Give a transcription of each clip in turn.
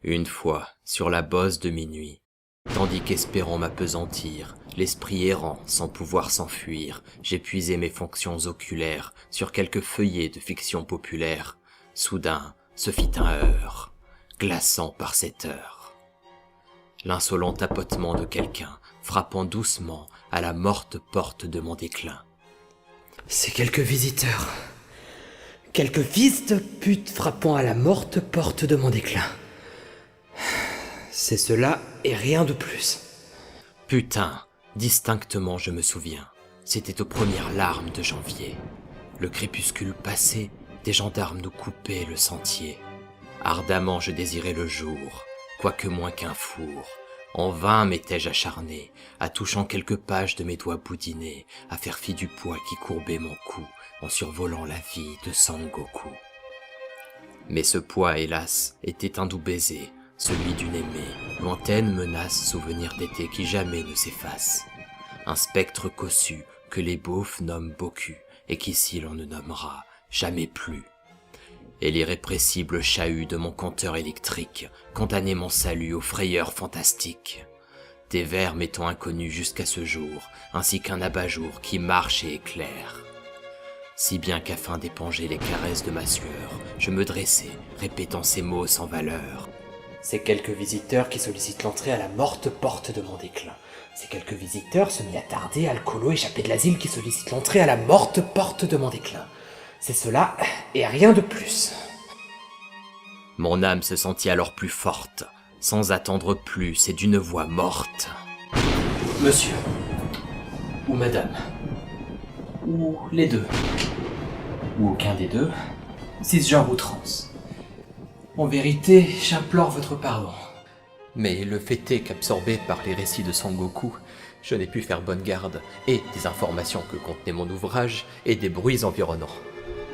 Une fois, sur la bosse de minuit, tandis qu'espérant m'appesantir, l'esprit errant sans pouvoir s'enfuir, j'épuisais mes fonctions oculaires sur quelques feuillets de fiction populaire. Soudain, se fit un heurt, glaçant par cette heure. L'insolent tapotement de quelqu'un frappant doucement à la morte porte de mon déclin. C'est quelques visiteurs. Quelques fils de pute frappant à la morte porte de mon déclin. C'est cela et rien de plus. Putain, distinctement je me souviens, c'était aux premières larmes de janvier. Le crépuscule passé, des gendarmes nous coupaient le sentier. Ardemment je désirais le jour, quoique moins qu'un four. En vain m'étais-je acharné, à touchant quelques pages de mes doigts boudinés, à faire fi du poids qui courbait mon cou, en survolant la vie de Sangoku. Mais ce poids, hélas, était un doux baiser, celui d'une aimée, lointaine menace, souvenir d'été qui jamais ne s'efface. Un spectre cossu que les beaufs nomment Boku, et qu'ici l'on ne nommera jamais plus. Et l'irrépressible chahut de mon compteur électrique condamnait mon salut aux frayeurs fantastiques. Des vers m'étant inconnus jusqu'à ce jour, ainsi qu'un abat-jour qui marche et éclaire. Si bien qu'afin d'éponger les caresses de ma sueur, je me dressais, répétant ces mots sans valeur. C'est quelques visiteurs qui sollicitent l'entrée à la morte porte de mon déclin. C'est quelques visiteurs semi-attardés, alcoolos, échappés de l'asile qui sollicitent l'entrée à la morte porte de mon déclin. C'est cela et rien de plus. Mon âme se sentit alors plus forte, sans attendre plus et d'une voix morte. Monsieur, ou madame, ou les deux, ou aucun des deux, cisgenre ou trans. En vérité, j'implore votre pardon. Mais le fait est qu'absorbé par les récits de Sangoku, je n'ai pu faire bonne garde, et des informations que contenait mon ouvrage, et des bruits environnants.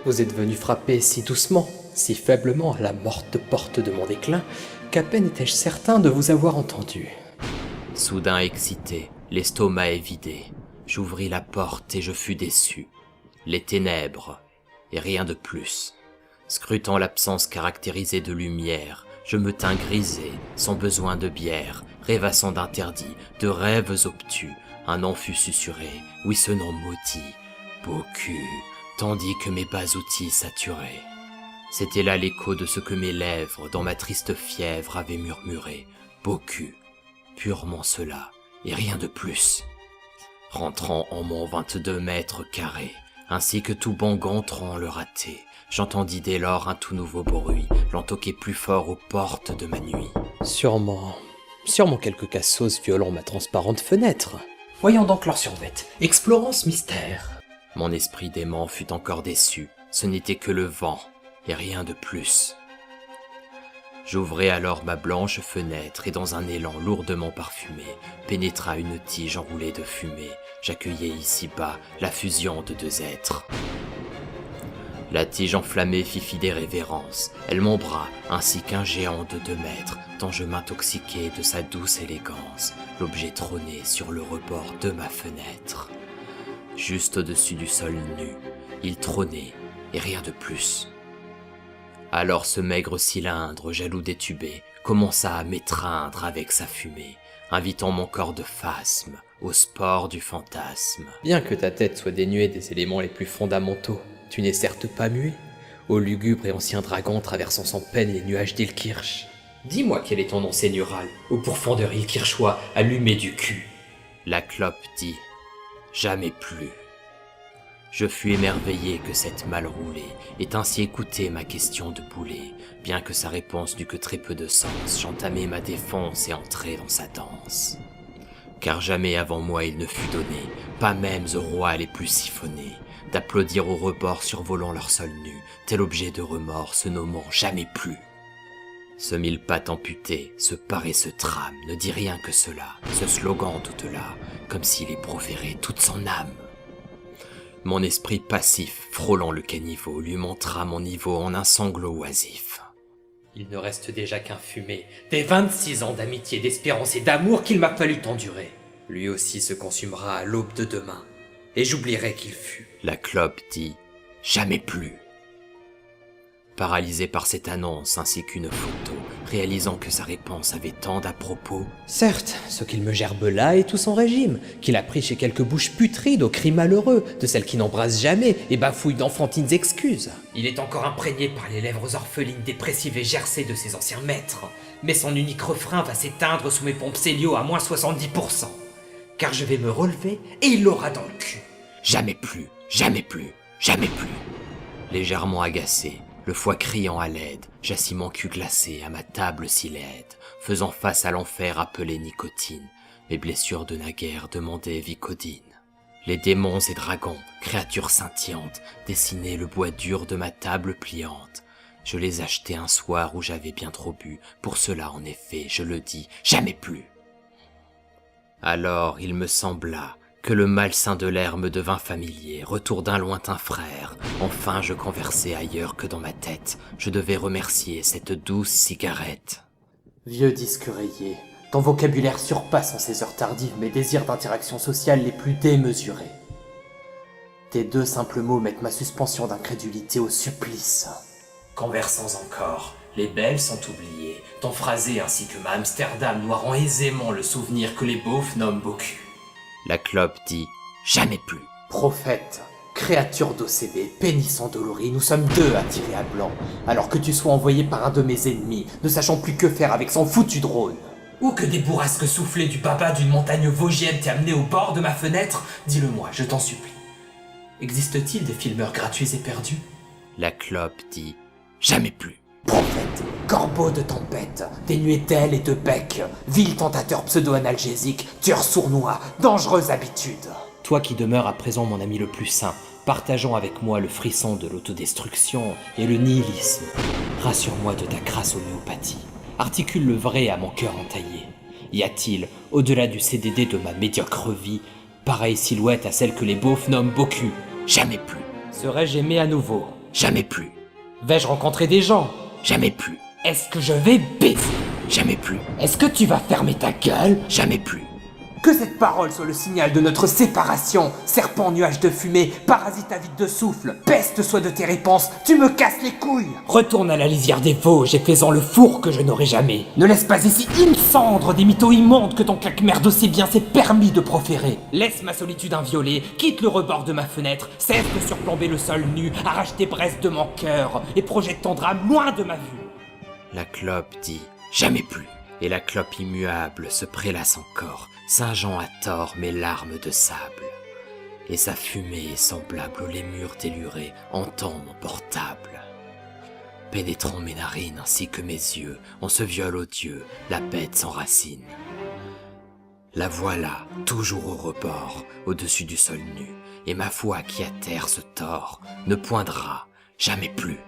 Vous êtes venu frapper si doucement, si faiblement à la morte porte de mon déclin, qu'à peine étais-je certain de vous avoir entendu. Soudain excité, l'estomac est vidé. J'ouvris la porte et je fus déçu. Les ténèbres, et rien de plus. Scrutant l'absence caractérisée de lumière, je me tins grisé, sans besoin de bière, rêvassant d'interdits, de rêves obtus. Un nom fut susurré, oui ce nom maudit, Boku, tandis que mes bas outils saturaient. C'était là l'écho de ce que mes lèvres, dans ma triste fièvre, avaient murmuré, Boku, purement cela, et rien de plus. Rentrant en mon 22 mètres carrés, ainsi que tout bon gantrant le raté, j'entendis dès lors un tout nouveau bruit, l'en toquer plus fort aux portes de ma nuit. Sûrement quelques cassos violant ma transparente fenêtre. Voyons donc leur survêt, explorons ce mystère. Mon esprit dément fut encore déçu, ce n'était que le vent, et rien de plus. J'ouvrai alors ma blanche fenêtre, et dans un élan lourdement parfumé, pénétra une tige enroulée de fumée. J'accueillais ici-bas la fusion de deux êtres. La tige enflammée fit des révérences, elle m'ombra ainsi qu'un géant de 2 mètres, tant je m'intoxiquai de sa douce élégance. L'objet trônait sur le rebord de ma fenêtre. Juste au-dessus du sol nu, il trônait, et rien de plus. Alors ce maigre cylindre, jaloux d'étubé, commença à m'étreindre avec sa fumée, invitant mon corps de phasme au sport du fantasme. Bien que ta tête soit dénuée des éléments les plus fondamentaux, tu n'es certes pas muet, ô lugubre et ancien dragon traversant sans peine les nuages d'Ilkirch. Dis-moi quel est ton nom seigneural, ô pourfendeur Ilkirchois, allumé du cul. La clope dit « Jamais plus ». Je fus émerveillé que cette malle roulée ait ainsi écouté ma question de boulet, bien que sa réponse n'eût que très peu de sens. J'entamai ma défense et entrai dans sa danse. Car jamais avant moi il ne fut donné, pas même aux rois les plus siphonnés, d'applaudir au rebord survolant leur sol nu, tel objet de remords se nommant jamais plus. Ce mille pattes amputé, ce paresseux trame, ne dit rien que cela, ce slogan tout là, comme s'il y proférait toute son âme. Mon esprit passif, frôlant le caniveau, lui montra mon niveau en un sanglot oisif. Il ne reste déjà qu'un fumé, des 26 ans d'amitié, d'espérance et d'amour qu'il m'a fallu endurer. Lui aussi se consumera à l'aube de demain, et j'oublierai qu'il fut. La clope dit « Jamais plus ». Paralysé par cette annonce ainsi qu'une photo, réalisant que sa réponse avait tant d'à propos. Certes, ce qu'il me gerbe là est tout son régime, qu'il a pris chez quelques bouches putrides aux cris malheureux, de celles qui n'embrassent jamais et bafouillent d'enfantines excuses. Il est encore imprégné par les lèvres orphelines dépressives et gercées de ses anciens maîtres, mais son unique refrain va s'éteindre sous mes pompes Célio à moins 70%. Car je vais me relever et il l'aura dans le cul. Jamais plus, jamais plus, jamais plus. Légèrement agacé, le foie criant à l'aide, j'assis mon cul glacé à ma table si laide, faisant face à l'enfer appelé nicotine. Mes blessures de naguère demandaient Vicodine. Les démons et dragons, créatures scintillantes, dessinaient le bois dur de ma table pliante. Je les achetai un soir où j'avais bien trop bu, pour cela en effet, je le dis, jamais plus. Alors il me sembla que le malsain de l'air me devint familier, retour d'un lointain frère. Enfin je conversais ailleurs que dans ma tête, je devais remercier cette douce cigarette. Vieux disque rayé, ton vocabulaire surpasse en ces heures tardives mes désirs d'interaction sociale les plus démesurés. Tes 2 simples mots mettent ma suspension d'incrédulité au supplice. Conversons encore. Les belles sont oubliées, ton phrasé ainsi que ma Amsterdam noieront aisément le souvenir que les beaufs nomment Bocu. La clope dit « Jamais plus ». Prophète, créature d'OCD, pénis endolori, nous sommes 2 à tirer à blanc, alors que tu sois envoyé par un de mes ennemis, ne sachant plus que faire avec son foutu drone. Ou que des bourrasques soufflées du baba d'une montagne vosgienne t'aient amené au bord de ma fenêtre, dis-le-moi, je t'en supplie. Existe-t-il des filmeurs gratuits et perdus? La clope dit « Jamais plus ». Prophète, corbeau de tempête, dénué d'ailes et de bec, vil tentateur pseudo-analgésique, tueur sournois, dangereuse habitude. Toi qui demeures à présent mon ami le plus sain, partageons avec moi le frisson de l'autodestruction et le nihilisme. Rassure-moi de ta crasse homéopathie. Articule le vrai à mon cœur entaillé. Y a-t-il, au-delà du CDD de ma médiocre vie, pareille silhouette à celle que les beaufs nomment Bocu? Jamais plus, Serais-je aimé à nouveau? jamais plus, Vais-je rencontrer des gens? jamais plus, Est-ce que je vais baiser? jamais plus, Est-ce que tu vas fermer ta gueule? jamais plus. Que cette parole soit le signal de notre séparation, serpent nuage de fumée, parasite avide de souffle, peste soit de tes réponses, tu me casses les couilles! Retourne à la lisière des Vosges et fais-en le four que je n'aurai jamais. Ne laisse pas ici une cendre des mythos immondes que ton claque-merde aussi bien s'est permis de proférer. Laisse ma solitude inviolée, quitte le rebord de ma fenêtre, cesse de surplomber le sol nu, arrache tes braises de mon cœur et projette ton drame loin de ma vue. La clope dit « Jamais plus ». Et la clope immuable se prélasse encore, singeant à tort mes larmes de sable. Et sa fumée est semblable aux lémures délurées hantant mon portable. Pénétrant mes narines ainsi que mes yeux, on se viole odieux, la bête s'enracine. La voilà, toujours au rebord, au-dessus du sol nu, et ma foi qui à terre se tord, ne poindra jamais plus.